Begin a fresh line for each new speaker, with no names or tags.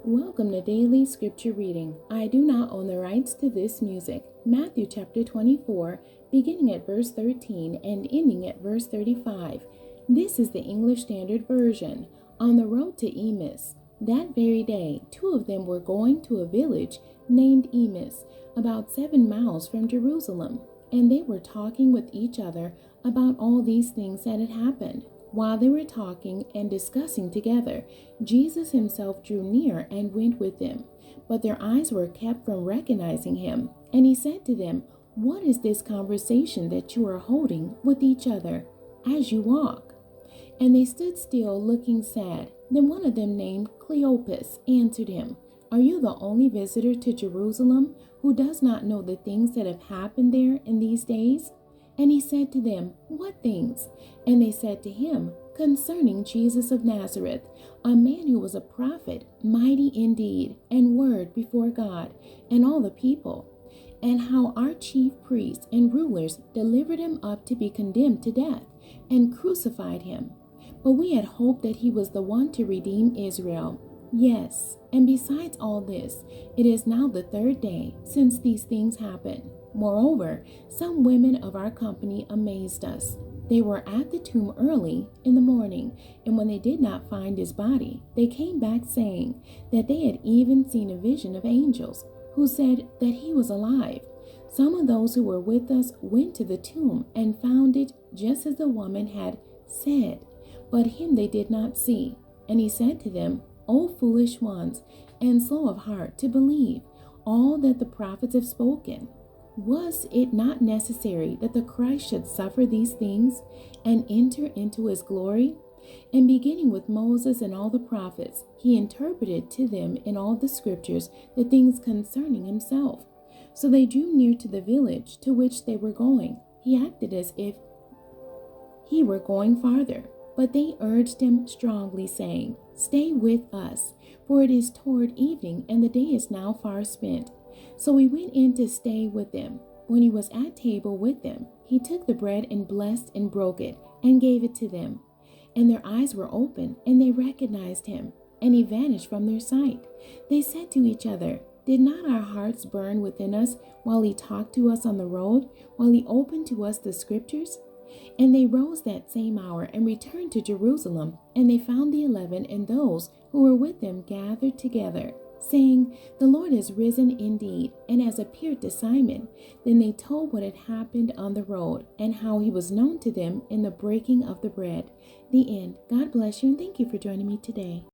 Welcome to Daily Scripture Reading. I do not own the rights to this music. Matthew chapter 24, beginning at verse 13 and ending at verse 35. This is the English Standard Version. On the road to Emmaus. That very day, two of them were going to a village named Emmaus, about 7 miles from Jerusalem, and they were talking with each other about all these things that had happened. While they were talking and discussing together, Jesus himself drew near and went with them. But their eyes were kept from recognizing him. And he said to them, "What is this conversation that you are holding with each other as you walk?" And they stood still, looking sad. Then one of them, named Cleopas, answered him, "Are you the only visitor to Jerusalem who does not know the things that have happened there in these days?" And he said to them, "What things?" And they said to him, "Concerning Jesus of Nazareth, a man who was a prophet, mighty in deed and word before God and all the people, and how our chief priests and rulers delivered him up to be condemned to death and crucified him. But we had hoped that he was the one to redeem Israel. Yes, and besides all this, it is now the 3rd day since these things happened. Moreover, some women of our company amazed us. They were at the tomb early in the morning, and when they did not find his body, they came back saying that they had even seen a vision of angels who said that he was alive. Some of those who were with us went to the tomb and found it just as the woman had said, but him they did not see. And he said to them, "O foolish ones, and slow of heart to believe all that the prophets have spoken. Was it not necessary that the Christ should suffer these things and enter into his glory?" And beginning with Moses and all the prophets, he interpreted to them in all the scriptures the things concerning himself. So they drew near to the village to which they were going. He acted as if he were going farther, but they urged him strongly, saying, "Stay with us, for it is toward evening, and the day is now far spent." So he went in to stay with them. When he was at table with them, he took the bread and blessed and broke it and gave it to them. And their eyes were open, and they recognized him, and he vanished from their sight. They said to each other, "Did not our hearts burn within us while he talked to us on the road, while he opened to us the scriptures?" And they rose that same hour and returned to Jerusalem, and they found the 11 and those who were with them gathered together, saying, "The Lord is risen indeed, and has appeared to Simon." Then they told what had happened on the road, and how he was known to them in the breaking of the bread. The end. God bless you, and thank you for joining me today.